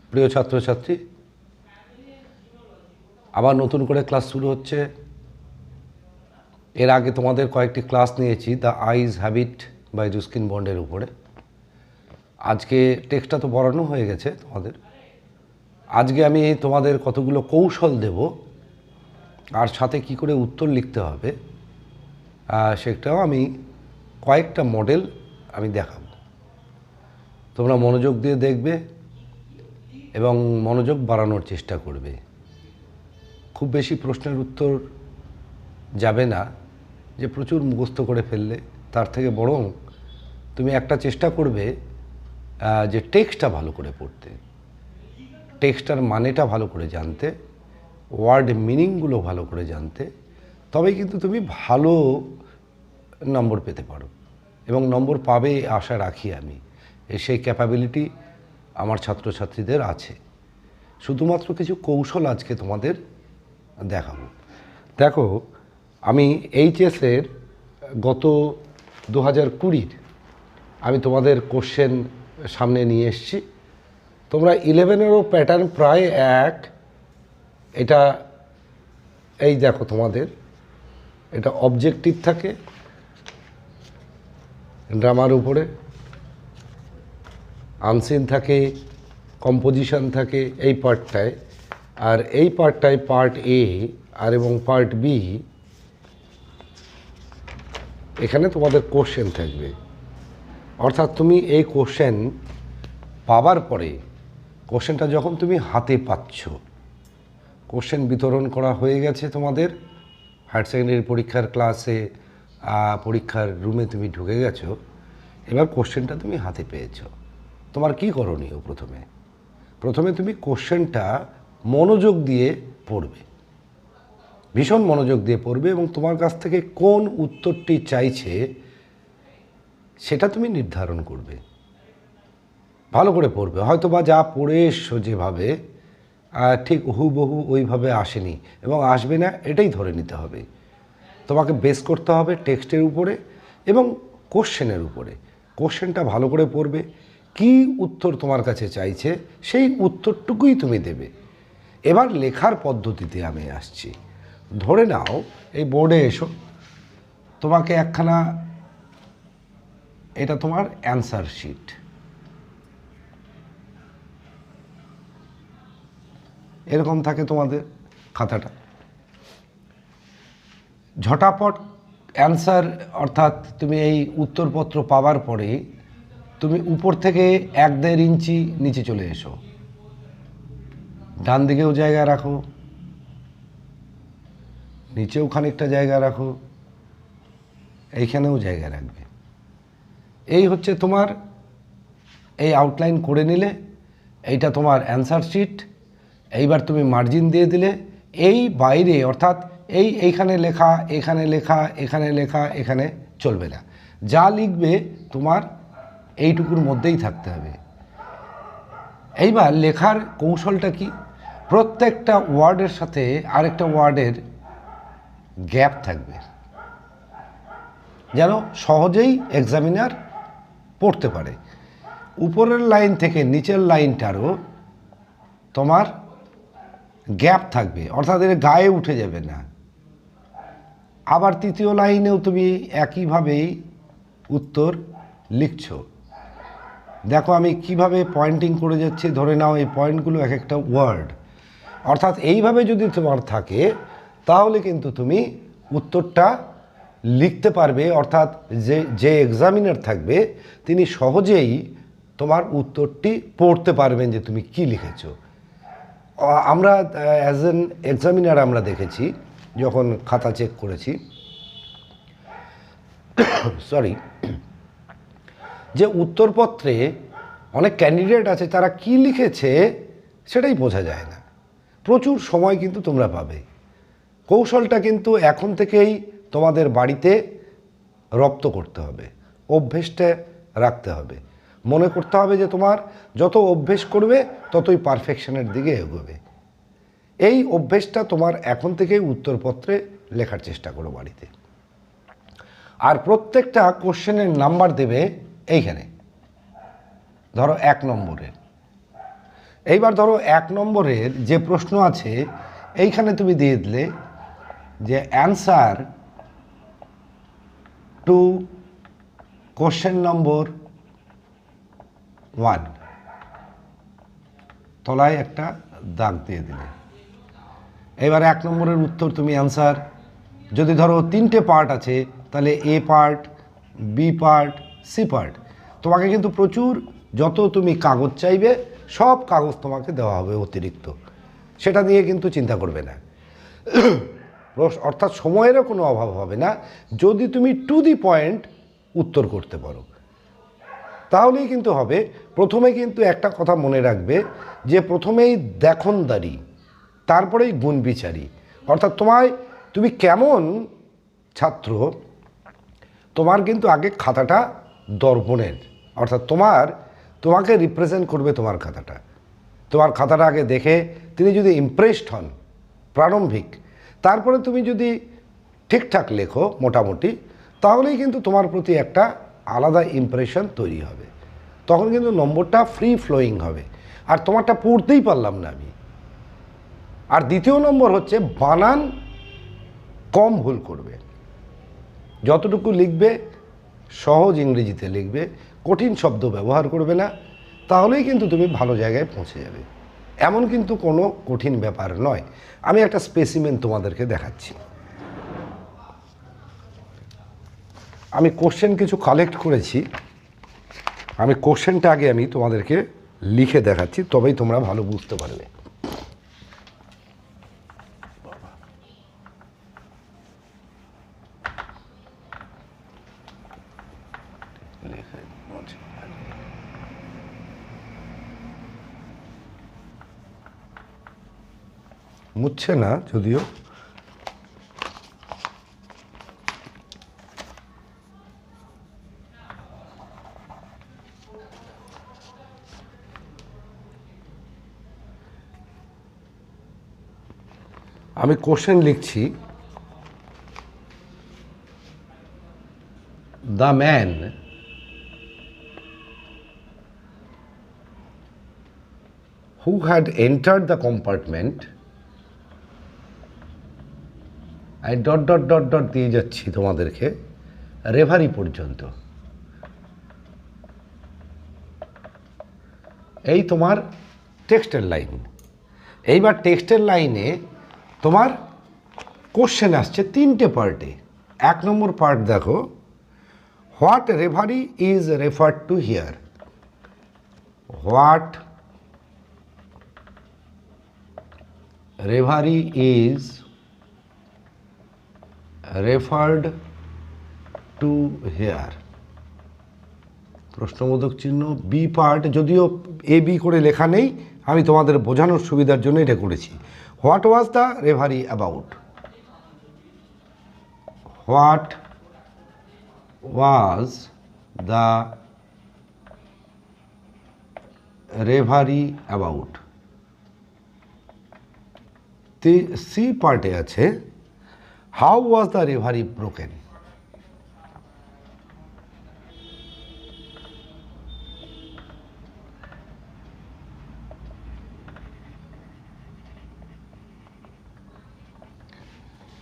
প্রিয় ছাত্রছাত্রী, আবার নতুন করে ক্লাস শুরু হচ্ছে। এর আগে তোমাদের কয়েকটি ক্লাস নিয়েছি দ্য আইজ হ্যাবিট বাই রুস্কিন বন্ডের উপরে। আজকে টেক্সটটা তো পড়ানো হয়ে গেছে তোমাদের। আজকে আমি তোমাদের কতগুলো কৌশল দেব, আর সাথে কি করে উত্তর লিখতে হবে সেটাও আমি কয়েকটা মডেল আমি দেখাবো। তোমরা মনোযোগ দিয়ে দেখবে এবং মনোযোগ বাড়ানোর চেষ্টা করবে। খুব বেশি প্রশ্নের উত্তর যাবে না যে প্রচুর মুখস্থ করে ফেললে, তার থেকে বরং তুমি একটা চেষ্টা করবে যে টেক্সটটা ভালো করে পড়তে, টেক্সটার মানেটা ভালো করে জানতে, ওয়ার্ড মিনিংগুলো ভালো করে জানতে। তবেই কিন্তু তুমি ভালো নম্বর পেতে পারো এবং নম্বর পাবে আশা রাখি আমি। সেই ক্যাপাবিলিটি আমার ছাত্রছাত্রীদের আছে। শুধুমাত্র কিছু কৌশল আজকে তোমাদের দেখাবো। দেখো, আমি এইচএসের গত 2020 আমি তোমাদের কোশ্চেন সামনে নিয়ে এসেছি। তোমরা 11-এরও প্যাটার্ন প্রায় এক। এটা এই দেখো, তোমাদের এটা অবজেক্টিভ থাকে ড্রামার উপরে, আনসিন থাকে, কম্পোজিশন থাকে এই পার্টটায়, আর এই পার্টটায় পার্ট এ আর এবং পার্ট বি, এখানে তোমাদের কোশ্চেন থাকবে। অর্থাৎ তুমি এই কোশ্চেন পাবার পরে, কোশ্চেনটা যখন তুমি হাতে পাচ্ছ, কোশ্চেন বিতরণ করা হয়ে গেছে তোমাদের হায়ার সেকেন্ডারি পরীক্ষার ক্লাসে, পরীক্ষার রুমে তুমি ঢুকে গেছো, এবার কোশ্চেনটা তুমি হাতে পেয়েছো। তোমার কি করণীয়? প্রথমে তুমি কোশ্চেনটা মনোযোগ দিয়ে পড়বে, ভীষণ মনোযোগ দিয়ে পড়বে এবং তোমার কাছ থেকে কোন উত্তরটি চাইছে সেটা তুমি নির্ধারণ করবে। ভালো করে পড়বে। হয়তো বা যা পড়ে এসছো যেভাবে, ঠিক হুবহু ওইভাবে আসেনি এবং আসবে না, এটাই ধরে নিতে হবে। তোমাকে বেস করতে হবে টেক্সটের উপরে এবং কোশ্চেনের উপরে। কোশ্চেনটা ভালো করে পড়বে, কি উত্তর তোমার কাছে চাইছে সেই উত্তরটুকুই তুমি দেবে। এবার লেখার পদ্ধতিতে আমি আসছি। ধরে নাও এই বোর্ডে এসো, তোমাকে একখানা, এটা তোমার অ্যান্সার শিট। এরকম থাকে তোমাদের খাতাটা। ঝটাপট অ্যান্সার, অর্থাৎ তুমি এই উত্তরপত্র পাওয়ার পরে তুমি উপর থেকে 1-1.5 ইঞ্চি নিচে চলে এসো। ডান দিকেও জায়গা রাখো, নিচেও খানিকটা জায়গা রাখো, এইখানেও জায়গা রাখবে। এই হচ্ছে তোমার, এই আউটলাইন করে নিলে এইটা তোমার অ্যান্সার শিট। এইবার তুমি মার্জিন দিয়ে দিলে। এই বাইরে, অর্থাৎ এইখানে লেখা, এখানে লেখা, এখানে লেখা, এখানে চলবে না। যা লিখবে তোমার এইটুকুর মধ্যেই থাকতে হবে। এইবার লেখার কৌশলটা কি? প্রত্যেকটা ওয়ার্ডের সাথে আরেকটা ওয়ার্ডের গ্যাপ থাকবে, যেন সহজেই এক্সামিনার পড়তে পারে। উপরের লাইন থেকে নিচের লাইনটারও তোমার গ্যাপ থাকবে, অর্থাৎ এর গায়ে উঠে যাবে না। আবার তৃতীয় লাইনেও তুমি একইভাবেই উত্তর লিখছো। দেখো আমি কিভাবে পয়েন্টিং করে যাচ্ছি। ধরে নাও এই পয়েন্টগুলো এক একটা ওয়ার্ড। অর্থাৎ এইভাবে যদি তোমার থাকে তাহলে কিন্তু তুমি উত্তরটা লিখতে পারবে। অর্থাৎ যে এক্সামিনার থাকবে তিনি সহজেই তোমার উত্তরটি পড়তে পারবেন যে তুমি কি লিখেছো। আমরা অ্যাজ এন এক্সামিনার আমরা দেখেছি, যখন খাতা চেক করেছি, সরি, যে উত্তরপত্রে অনেক ক্যান্ডিডেট আছে তারা কি লিখেছে সেটাই বোঝা যায় না। প্রচুর সময় কিন্তু তোমরা পাবে। কৌশলটা কিন্তু এখন থেকেই তোমাদের বাড়িতে রপ্ত করতে হবে, অভ্যেসটা রাখতে হবে। মনে করতে হবে যে তোমার যত অভ্যেস করবে ততই পারফেকশনের দিকে এগোবে। এই অভ্যেসটা তোমার এখন থেকেই উত্তরপত্রে লেখার চেষ্টা করো বাড়িতে। আর প্রত্যেকটা কোশ্চেনের নাম্বার দেবে এইখানে। ধরো 1 নম্বরের, এইবার ধরো 1 নম্বরের যে প্রশ্ন আছে এইখানে তুমি দিয়ে দিলে যে অ্যান্সার টু কোশ্চেন নম্বর 1, তলায় একটা দাগ দিয়ে দিলে। এবার 1 নম্বরের উত্তর তুমি অ্যান্সার, যদি ধরো 3টে পার্ট আছে তাহলে A part, B part, C part. তোমাকে কিন্তু প্রচুর, যত তুমি কাগজ চাইবে সব কাগজ তোমাকে দেওয়া হবে অতিরিক্ত, সেটা নিয়ে কিন্তু চিন্তা করবে না। অর্থাৎ সময়েরও কোনো অভাব হবে না যদি তুমি টু দি পয়েন্ট উত্তর করতে পারো, তাহলেই কিন্তু হবে। প্রথমে কিন্তু একটা কথা মনে রাখবে যে প্রথমেই দেখনদারি, তারপরেই গুণ বিচারি। অর্থাৎ তুমি কেমন ছাত্র, তোমার কিন্তু আগে খাতাটা দর্পণের, অর্থাৎ তোমাকে রিপ্রেজেন্ট করবে তোমার খাতাটা। তোমার খাতাটা আগে দেখে তিনি যদি ইমপ্রেসড হন প্রারম্ভিক, তারপরে তুমি যদি ঠিকঠাক লেখো মোটামুটি, তাহলেই কিন্তু তোমার প্রতি একটা আলাদা ইমপ্রেশন তৈরি হবে। তখন কিন্তু নম্বরটা ফ্রি ফ্লোয়িং হবে। আর তোমারটা পড়তেই পারলাম না আমি। আর দ্বিতীয় নম্বর হচ্ছে বানান কম ভুল করবে। যতটুকু লিখবে সহজ ইংরেজিতে লিখবে, কঠিন শব্দ ব্যবহার করবে না, তাহলেই কিন্তু তুমি ভালো জায়গায় পৌঁছে যাবে। এমন কিন্তু কোনো কঠিন ব্যাপার নয়। আমি একটা স্পেসিমেন তোমাদেরকে দেখাচ্ছি। আমি কোশ্চেন কিছু কালেক্ট করেছি, আমি কোশ্চেনটা আগে তোমাদেরকে লিখে দেখাচ্ছি, তবেই তোমরা ভালো বুঝতে পারবে। মুছছে না যদিও। আমি কোশ্চেন লিখছি, the man who had entered the compartment, I ... দিয়ে যাচ্ছি তোমাদেরকে রেভারি পর্যন্ত। এই তোমার টেক্সটের লাইন। এইবার টেক্সটের লাইনে তোমার কোশ্চেন আসছে 3টে পার্টে। 1 নম্বর পার্ট দেখো, what reverie is referred to here. What reverie is referred to here, প্রশ্নবোধক চিহ্ন। বি পার্ট, যদিও এ বি করে লেখা নেই, আমি তোমাদের বোঝানোর সুবিধার জন্য এটা করেছি। What was the reverie about. What was the reverie about. C পার্টে আছে, how was the reverie broken.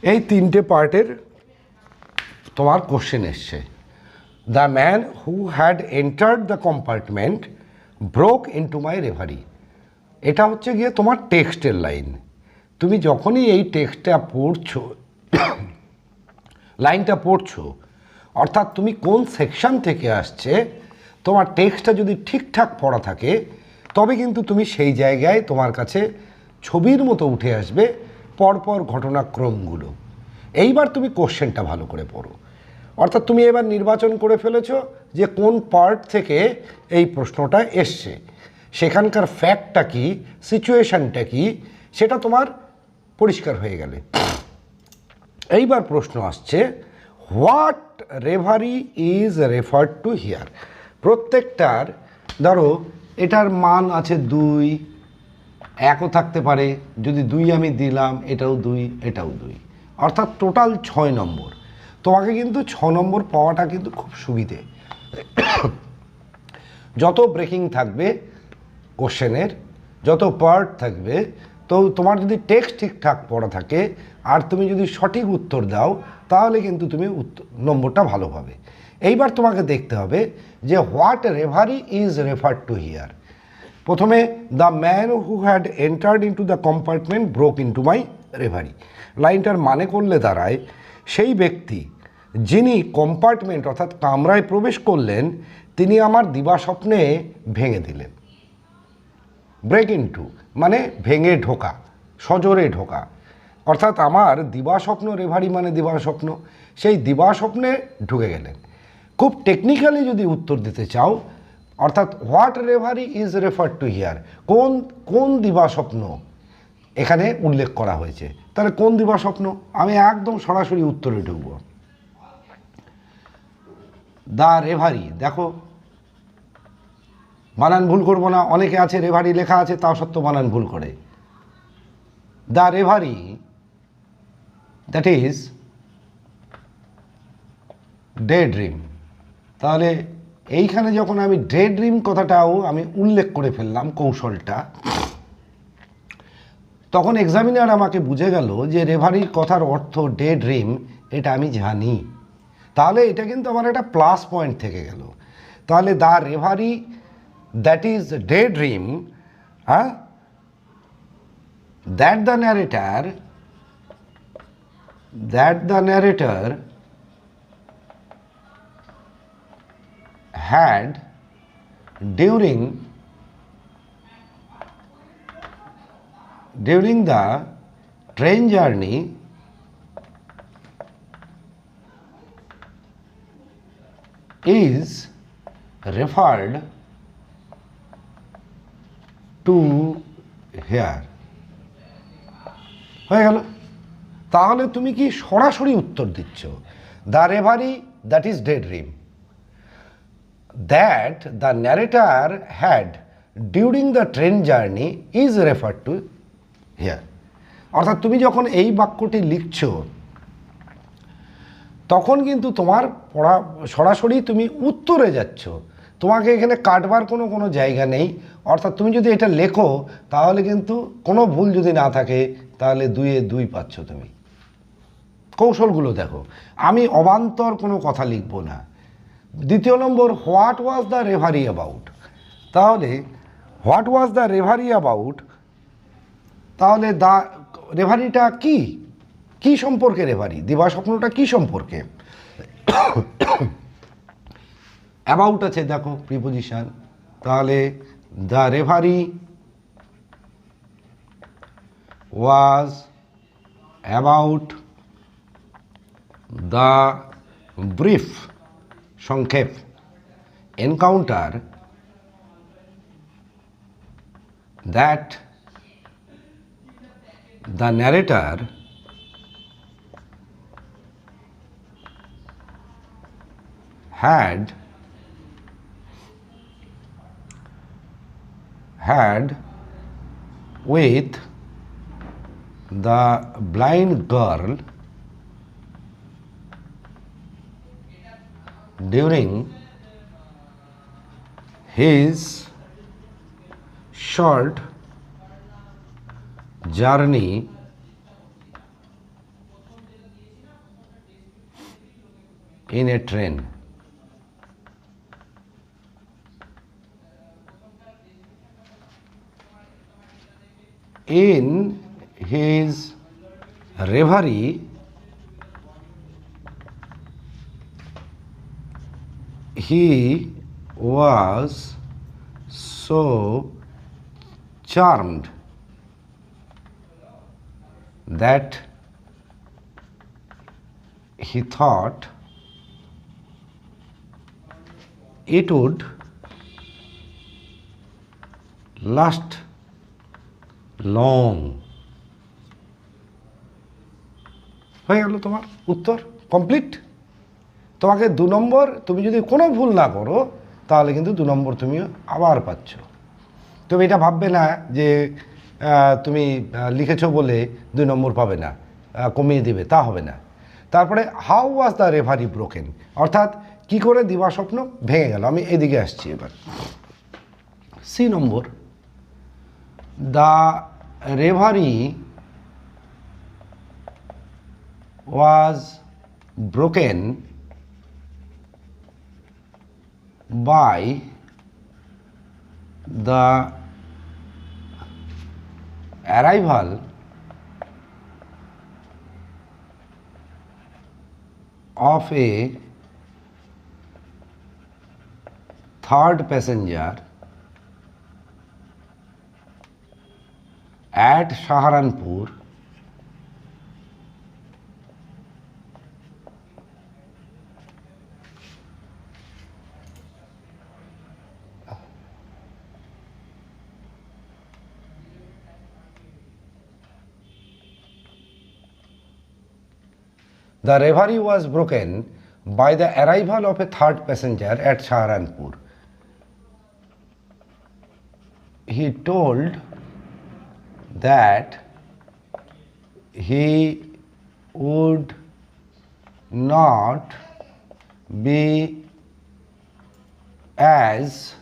এই 3টে পার্টের তোমার কোশ্চেন এসছে। The man who had entered the compartment broke into my reverie. এটা হচ্ছে গিয়ে তোমার টেক্সটের লাইন। তুমি যখনই এই টেক্সটটা পড়ছো, লাইনটা পড়ছো, অর্থাৎ তুমি কোন সেকশন থেকে আসছে, তোমার টেক্সটটা যদি ঠিকঠাক পড়া থাকে, তবে কিন্তু তুমি সেই জায়গায় তোমার কাছে ছবির মতো উঠে আসবে পরপর ঘটনাক্রমগুলো। এইবার তুমি কোশ্চেনটা ভালো করে পড়ো। অর্থাৎ তুমি এবার নির্বাচন করে ফেলেছো যে কোন পার্ট থেকে এই প্রশ্নটা এসছে, সেখানকার ফ্যাক্টটা কি, সিচুয়েশানটা কি, সেটা তোমার পরিষ্কার হয়ে গেলে। এইবার প্রশ্ন আসছে, what reverie is referred to here. প্রত্যেকটার ধরো এটার মান আছে 2, 1ও থাকতে পারে। যদি 2 আমি দিলাম, এটাও 2, এটাও 2, অর্থাৎ টোটাল 6 নম্বর। তোমাকে কিন্তু 6 নম্বর পাওয়াটা কিন্তু খুব সুবিধে। যত ব্রেকিং থাকবে কোশ্চেনের, যত পার্ট থাকবে, তো তোমার যদি টেক্সট ঠিকঠাক পড়া থাকে আর তুমি যদি সঠিক উত্তর দাও, তাহলে কিন্তু তুমি নম্বরটা ভালো পাবে। এইবার তোমাকে দেখতে হবে যে what reverie is referred to here. প্রথমে the man who had entered into the compartment broke into my reverie. লাইনটার মানে করলে দাঁড়ায়, সেই ব্যক্তি যিনি কম্পার্টমেন্ট অর্থাৎ কামরায় প্রবেশ করলেন, তিনি আমার দিবাস্বপ্নে ভেঙে দিলেন। ব্রেক ইনটু মানে ভেঙে ঢোকা, সজোরে ঢোকা, অর্থাৎ আমার দিবাস্বপ্ন, রেভারি মানে দিবাস্বপ্ন, সেই দিবাস্বপ্নে ঢুকে গেলেন। খুব টেকনিক্যালি যদি উত্তর দিতে চাও, অর্থাৎ what reverie is referred to here, কোন কোন দিবাস্বপ্ন এখানে উল্লেখ করা হয়েছে, তাহলে কোন দিবাস্বপ্ন, আমি একদম সরাসরি উত্তরে ঢুকব। দ্য রেভারি, দেখো বানান ভুল করবো না, অনেকে আছে রেভারি লেখা আছে তাও সত্ত্বেও বানান ভুল করে। The reverie, that is day dream. তাহলে এইখানে যখন আমি ডে ড্রিম কথাটাও আমি উল্লেখ করে ফেললাম, কৌশলটা, তখন এক্সামিনার আমাকে বুঝে গেল যে রেভারির কথার অর্থ ডে ড্রিম, এটা আমি জানি। তাহলে এটা কিন্তু আমার একটা প্লাস পয়েন্ট থেকে গেল। তাহলে the reverie that is daydream, হ্যাঁ, that the narrator had during the train journey is referred to here। হয়ে গেল। তাহলে তুমি কি সরাসরি উত্তর দিচ্ছ, the reverie that is day dream, that the narrator had during the train journey is referred to here। অর্থাৎ তুমি যখন এই বাক্যটি লিখছ, তখন কিন্তু তোমার পড়া সরাসরি তুমি উত্তরে যাচ্ছ, তোমাকে এখানে কাটবার কোনো জায়গা নেই। অর্থাৎ তুমি যদি এটা লেখো, তাহলে কিন্তু কোনো ভুল যদি না থাকে, তাহলে 2-এ 2 পাচ্ছ তুমি। কৌশলগুলো দেখো, আমি অবান্তর কোনো কথা লিখব না। দ্বিতীয় নম্বর, what was the reverie about. তাহলে what was the reverie about, তাহলে দ্য রেভারিটা কি, কি সম্পর্কে রেভারি, দিবাস্বপ্নটা কি সম্পর্কে। অ্যাবাউট আছে, দেখো প্রিপোজিশন, তাহলে the reverie was about the brief, সংক্ষেপ, encounter that the narrator had with the blind girl during his short journey in a train। In his reverie he was so charmed that he thought it would last long। হয়ে গেল তোমার উত্তর complete. তোমাকে 2 নম্বর, তুমি যদি কোনো ভুল না করো, তাহলে কিন্তু 2 নম্বর তুমি আবার পাচ্ছ। তুমি এটা ভাববে না যে তুমি লিখেছো বলে 2 নম্বর পাবে না, কমিয়ে দিবে, তা হবে না। তারপরে how was the reverie broken, অর্থাৎ কি করে দিবাস্বপ্ন ভেঙে গেল। আমি এদিকে আসছি এবার। C number, The reverie was broken by the arrival of a third passenger at Saharanpur The reverie was broken by the arrival of a third passenger at Saharanpur. He told that he would not be as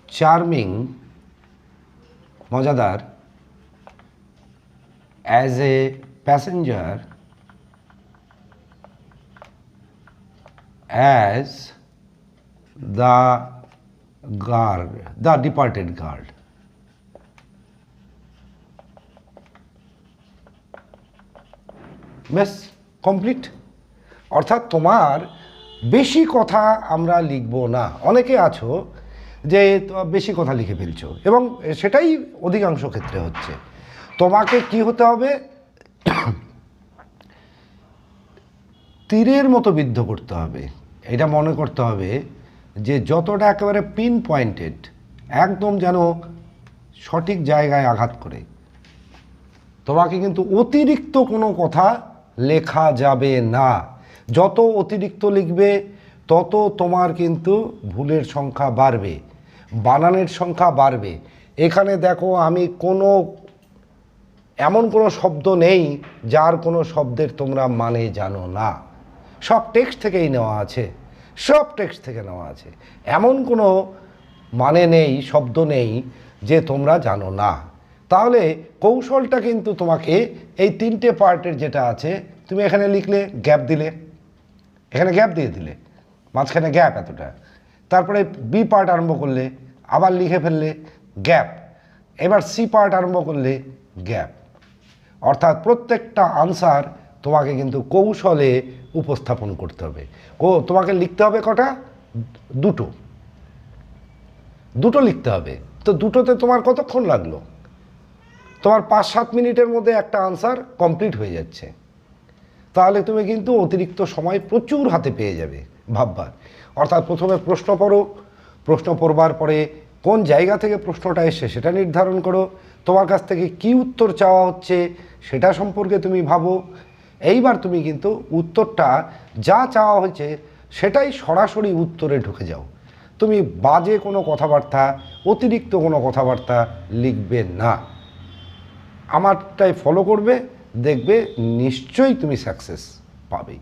charming, Mojadar, as a passenger as the departed guard. ব্যাস complete. অর্থাৎ তোমার বেশি কথা আমরা লিখব না। অনেকে আছো যে বেশি কথা লিখে ফেলছো এবং সেটাই অধিকাংশ ক্ষেত্রে হচ্ছে। তোমাকে কি হতে হবে, তীরের মতো বিদ্ধ করতে হবে। এটা মনে করতে হবে যে যতটা একেবারে পিন পয়েন্টেড, একদম যেন সঠিক জায়গায় আঘাত করে। তোমাকে কিন্তু অতিরিক্ত কোনো কথা লেখা যাবে না। যত অতিরিক্ত লিখবে তত তোমার কিন্তু ভুলের সংখ্যা বাড়বে, বানানের সংখ্যা বাড়বে। এখানে দেখো আমি এমন কোনো শব্দ নেই যার কোনো শব্দের তোমরা মানে জানো না। সব টেক্সট থেকেই নেওয়া আছে, সব টেক্সট থেকে নেওয়া আছে। এমন কোনো মানে নেই, শব্দ নেই যে তোমরা জানো না। তাহলে কৌশলটা কিন্তু তোমাকে এই তিনটে পার্টের যেটা আছে, তুমি এখানে লিখলে গ্যাপ দিলে, এখানে গ্যাপ দিয়ে দিলে, মাঝখানে গ্যাপ এতটা, তারপরে বি পার্ট আরম্ভ করলে আবার লিখে ফেললে গ্যাপ, এবার সি পার্ট আরম্ভ করলে গ্যাপ। অর্থাৎ প্রত্যেকটা আনসার তোমাকে কিন্তু কৌশলে উপস্থাপন করতে হবে। তোমাকে লিখতে হবে কটা? দুটো লিখতে হবে। তো দুটোতে তোমার কতক্ষণ লাগলো? তোমার 5-7 মিনিটের মধ্যে একটা আনসার কমপ্লিট হয়ে যাচ্ছে। তাহলে তুমি কিন্তু অতিরিক্ত সময় প্রচুর হাতে পেয়ে যাবে ভাববার। অর্থাৎ প্রথমে প্রশ্ন পড়ো, প্রশ্ন পড়বার পরে কোন জায়গা থেকে প্রশ্নটা এসে সেটা নির্ধারণ করো, তোমার কাছ থেকে কি উত্তর চাওয়া হচ্ছে সেটা সম্পর্কে তুমি ভাবো। এইবার তুমি কিন্তু উত্তরটা যা চাওয়া হয়েছে সেটাই সরাসরি উত্তরে ঢুকে যাও। তুমি বাজে কোনো কথাবার্তা, অতিরিক্ত কোনো কথাবার্তা লিখবে না। আমারটাই ফলো করবে, দেখবে নিশ্চয়ই তুমি সাকসেস পাবেই।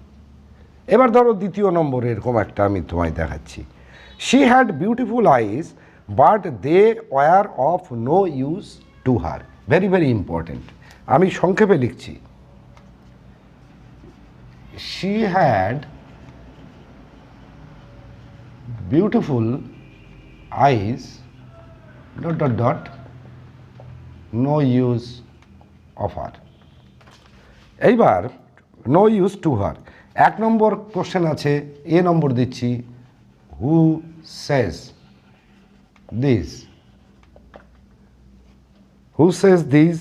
এবার ধরো দ্বিতীয় নম্বরে এরকম একটা আমি তোমায় দেখাচ্ছি। She had beautiful eyes but they were of no use to her. Very very important, আমি সংক্ষেপে লিখছি। She had beautiful eyes ... no use of her. এইবার নো ইউজ টু হার, 1 নম্বর কোশ্চেন আছে, এ নম্বর দিচ্ছি। Who says this, who says this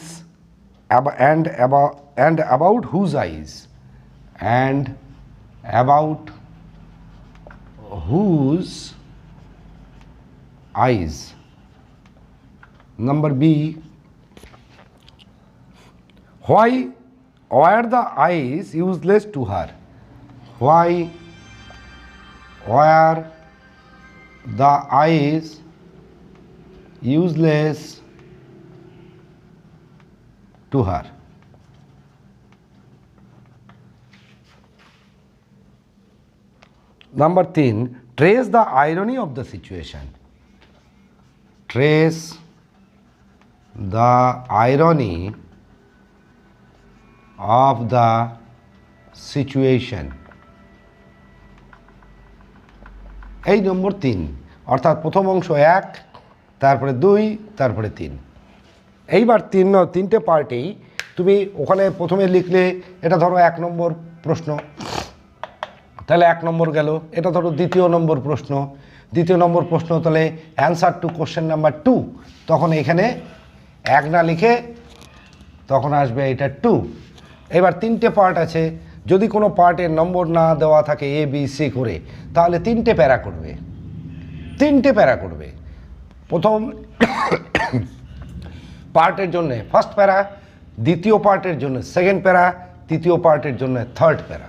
and about whose eyes, and about whose eyes. Number B, why were the eyes useless to her? Why were the eyes useless to her? Number 3, trace the irony of the situation. Trace the irony of the situation. এই নম্বর 3, অর্থাৎ প্রথম অংশ 1, তারপরে 2, তারপরে 3। এইবার তিনটে পার্টেই তুমি ওখানে প্রথমে লিখলে, এটা ধরো 1 নম্বর প্রশ্ন, তাহলে 1 নম্বর গেল। এটা ধরো 2 নম্বর প্রশ্ন, 2 নম্বর প্রশ্ন, তাহলে অ্যান্সার টু কোশ্চেন নাম্বার 2। তখন এখানে 1 না লিখে তখন আসবে এটা 2। এবার 3টে পার্ট আছে, যদি কোনো পার্টের নম্বর না দেওয়া থাকে A B C করে, তাহলে 3টে প্যারা করবে, 3টে প্যারা করবে। প্রথম পার্টের জন্য ফার্স্ট প্যারা, দ্বিতীয় পার্টের জন্য সেকেন্ড প্যারা, তৃতীয় পার্টের জন্য থার্ড প্যারা।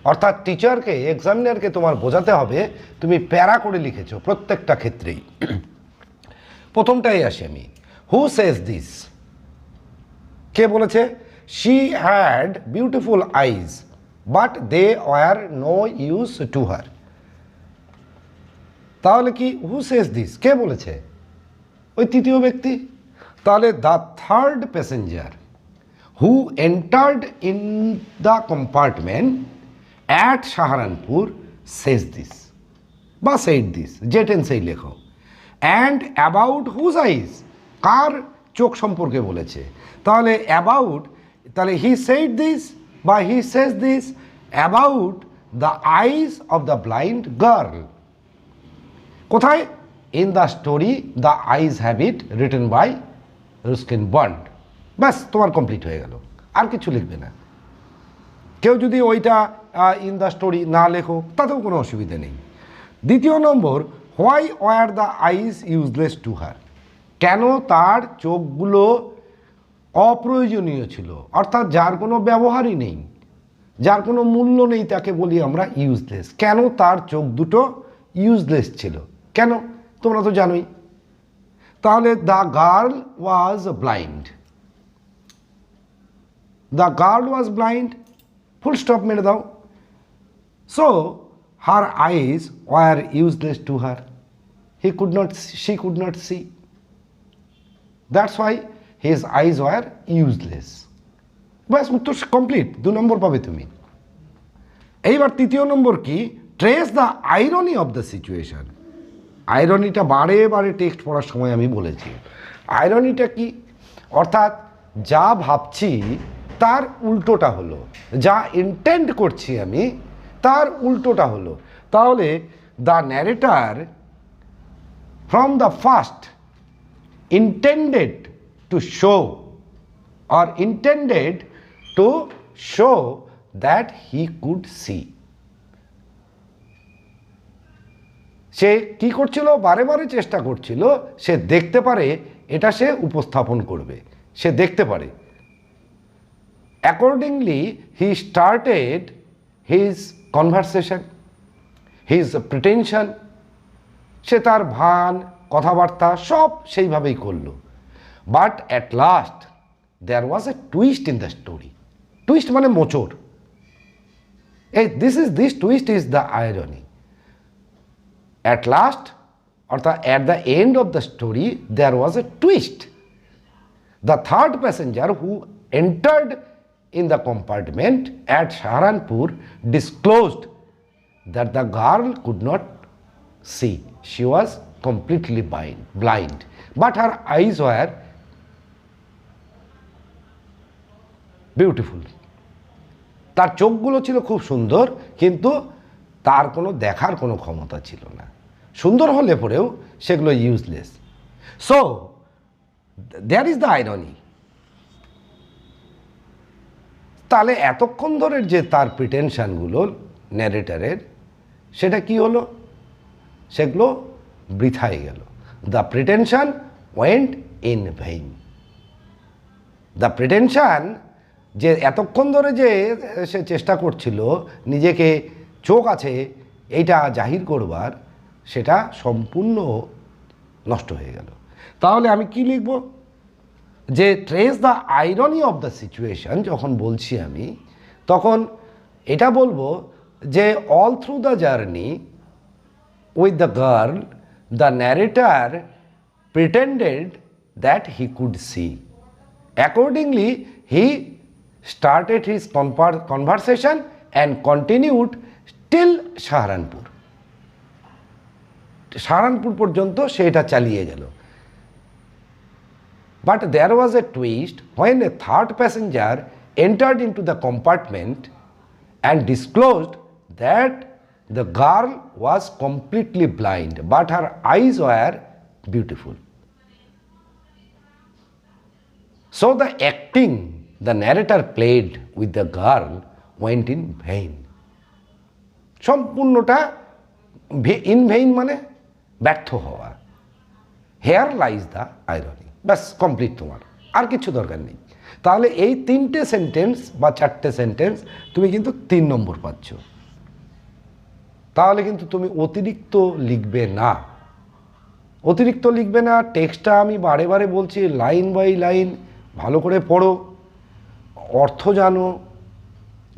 অর্থাৎ টিচারকে, এক্সামিনারকে তোমার বোঝাতে হবে তুমি প্যারা করে লিখেছো প্রত্যেকটা ক্ষেত্রেই। প্রথমটাই আসি আমি, হু সেজ দিস? কে বলেছে? She had beautiful eyes but they were no use to her. তাহলে কি হু সেজ দিস কে বলেছে? ওই তৃতীয় ব্যক্তি। তাহলে the third passenger who entered in the compartment at Saharanpur Sage this বা সেইড দিস, যে টেন্সেই লেখো। অ্যান্ড অ্যাবাউট হুজ আইজ, কার চোখ সম্পর্কে বলেছে? তাহলে অ্যাবাউট, তাহলে হি সেইড দিস বা he says this about the eyes of the blind girl. কোথায়? In the story the eyes have it written by Ruskin Bond. ব্যাস, তোমার কমপ্লিট হয়ে গেল, আর কিছু লিখবে না। কেউ যদি ওইটা ইন দ্য স্টোরি না লেখো তাতেও কোনো অসুবিধা নেই। 2 নম্বর, why were the eyes useless to her? কেন তার চোখগুলো অপ্রয়োজনীয় ছিল, অর্থাৎ যার কোনো ব্যবহারই নেই, যার কোনো মূল্য নেই, তাকে বলি আমরা ইউজলেস। কেন তার চোখ দুটো ইউজলেস ছিল? কেন? তোমরা তো জানোই। তাহলে the girl was blind, the girl was blind, full stop মেরে দাও। So her eyes were useless to her, he could not, she could not see, that's why his eyes were useless. ব্যাস, উত্তর কমপ্লিট, 2 নম্বর পাবে তুমি। এইবার 3 নম্বর কি? Trace the irony of the situation. আইরনিটা বারে বারে টেক্সট পড়ার সময় আমি বলেছি। আইরনিটা কি? অর্থাৎ যা ভাবছি তার উল্টোটা হলো, যা ইন্টেন্ড করছি আমি তার উল্টোটা হলো। তাহলে the narrator from the first intended to show or intended to show that he could see. সে কি করছিল? বারে বারে চেষ্টা করছিল সে দেখতে পারে, এটা সে উপস্থাপন করবে, সে দেখতে পারে। Accordingly he started his conversation, his pretension, সে তার ভান, কথাবার্তা সব সেইভাবেই করলো। But at last there was a twist in the story. Twist মানে মোচড়। This twist is the irony. At last, অর্থাৎ at the end of the story, there was a twist. The third passenger who entered in the compartment at Saharanpur disclosed that the girl could not see. She was completely blind, but her eyes were beautiful. তার চোখগুলো ছিল খুব সুন্দর, কিন্তু তার কোনো দেখার কোনো ক্ষমতা ছিল না। সুন্দর হলে পরেও সেগুলো useless. So that is the irony. তাহলে এতক্ষণ ধরে যে তার প্রিটেনশনগুলো ন্যারেটারের, সেটা কি হলো? সেগুলো বৃথায় গেল। The pretension went in vain. The pretension, যে এতক্ষণ ধরে যে সে চেষ্টা করছিল নিজেকে চোখ আছে এইটা জাহির করবার, সেটা সম্পূর্ণ নষ্ট হয়ে গেল। তাহলে আমি কি লিখব? যে trace the irony of the situation যখন বলছি আমি, তখন এটা বলবো যে all through the journey with the girl the narrator pretended that he could see. Accordingly, he started his conversation and continued till Saharanpur. Saharanpur পর্যন্ত সে এটা চালিয়ে গেল। But there was a twist when a third passenger entered into the compartment and disclosed that the girl was completely blind, but her eyes were beautiful. So the acting the narrator played with the girl went in vain. সম্পূর্ণটা in vain মানে ব্যর্থ হওয়া। Here lies the irony. ব্যাস complete তোমার, আর কিছু দরকার নেই। তাহলে এই 3টে সেন্টেন্স বা 4টে সেন্টেন্স তুমি কিন্তু 3 নম্বর পাচ্ছ। তাহলে কিন্তু তুমি অতিরিক্ত লিখবে না, অতিরিক্ত লিখবে না। টেক্সটটা আমি বারে বারে বলছি, লাইন বাই লাইন ভালো করে পড়ো, অর্থ জানো,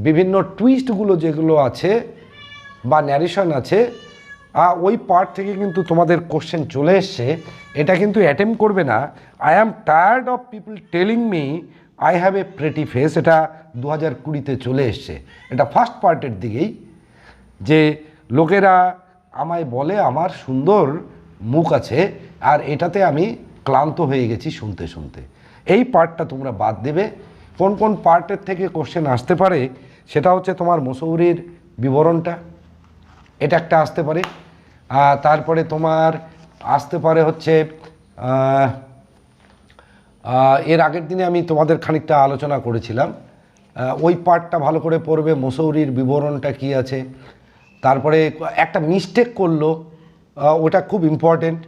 বিভিন্ন টুইস্টগুলো যেগুলো আছে বা ন্যারেশন আছে ওই পার্ট থেকে কিন্তু তোমাদের কোশ্চেন চলে এসছে। এটা কিন্তু অ্যাটেম্প করবে না। I am tired of people telling me I have a pretty face, এটা 2020-তে চলে এসছে। এটা ফার্স্ট পার্টের দিকেই, যে লোকেরা আমায় বলে আমার সুন্দর মুখ আছে, আর এটাতে আমি ক্লান্ত হয়ে গেছি শুনতে শুনতে। এই পার্টটা তোমরা বাদ দেবে। কোন কোন পার্টের থেকে কোশ্চেন আসতে পারে সেটা হচ্ছে তোমার মুসৌরির বিবরণটা, এটা একটা আসতে পারে। তারপরে তোমার আসতে পারে হচ্ছে এর আগের দিনে আমি তোমাদের খানিকটা আলোচনা করেছিলাম, ওই পার্টটা ভালো করে পড়বে, মুসৌরির বিবরণটা কি আছে। তারপরে একটা মিস্টেক করলো, ওটা খুব ইম্পর্টেন্ট।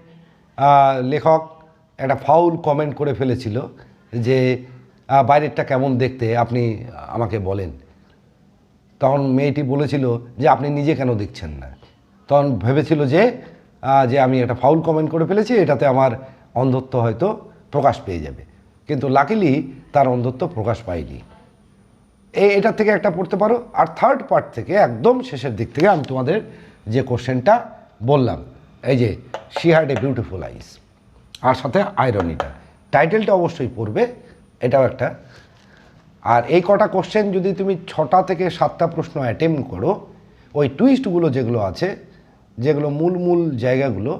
লেখক একটা ফাউল কমেন্ট করে ফেলেছিল যে বাইরেরটা কেমন দেখতে আপনি আমাকে বলেন। তখন মেয়েটি বলেছিল যে আপনি নিজে কেন দেখছেন না। তখন ভেবেছিল যে আমি একটা ফাউল কমেন্ট করে ফেলেছি, এটাতে আমার অন্ধত্ব হয়তো প্রকাশ পেয়ে যাবে, কিন্তু লাকিলি তার অন্ধত্ব প্রকাশ পায়নি। এটা থেকে একটা পড়তে পারো। আর থার্ড পার্ট থেকে একদম শেষের দিক থেকে আমি তোমাদের যে কোশ্চেনটা বললাম, এই যে she had a beautiful eyes, আর সাথে আয়রনিটা, টাইটেলটা অবশ্যই পড়বে, এটাও একটা। আর এই কটা কোশ্চেন যদি তুমি 6টা থেকে 7টা প্রশ্ন অ্যাটেম্প করো, ওই টুইস্টগুলো যেগুলো আছে, যেগুলো মূল জায়গাগুলো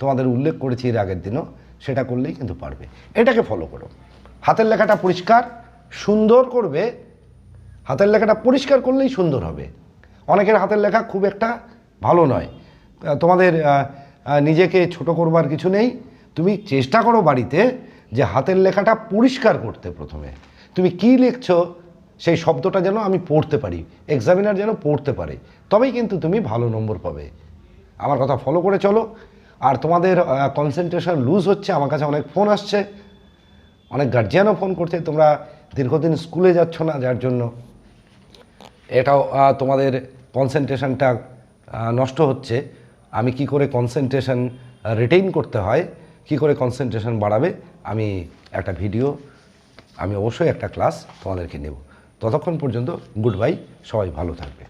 তোমাদের উল্লেখ করেছি এর আগের দিনও, সেটা করলেই কিন্তু পারবে। এটাকে ফলো করো। হাতের লেখাটা পরিষ্কার সুন্দর করবে, হাতের লেখাটা পরিষ্কার করলেই সুন্দর হবে। অনেকের হাতের লেখা খুব একটা ভালো নয়, তোমাদের নিজেকে ছোট করবার কিছু নেই। তুমি চেষ্টা করো বাড়িতে যে হাতের লেখাটা পরিষ্কার করতে। প্রথমে তুমি কি লিখছো সেই শব্দটা যেন আমি পড়তে পারি, এক্সামিনার যেন পড়তে পারে, তবেই কিন্তু তুমি ভালো নম্বর পাবে। আমার কথা ফলো করে চলো। আর তোমাদের কনসেন্ট্রেশন লুজ হচ্ছে, আমার কাছে অনেক ফোন আসছে, অনেক গার্জিয়ানও ফোন করছে, তোমরা দীর্ঘদিন স্কুলে যাচ্ছ না, যার জন্য এটাও তোমাদের কনসেন্ট্রেশনটা নষ্ট হচ্ছে। আমি কি করে কনসেন্ট্রেশন রিটেইন করতে হয়, কি করে কনসেন্ট্রেশন বাড়াবে, আমি একটা ভিডিও, আমি অবশ্যই একটা ক্লাস তোমাদেরকে নেব। ততক্ষণ পর্যন্ত গুড বাই, সবাই ভালো থাকবে।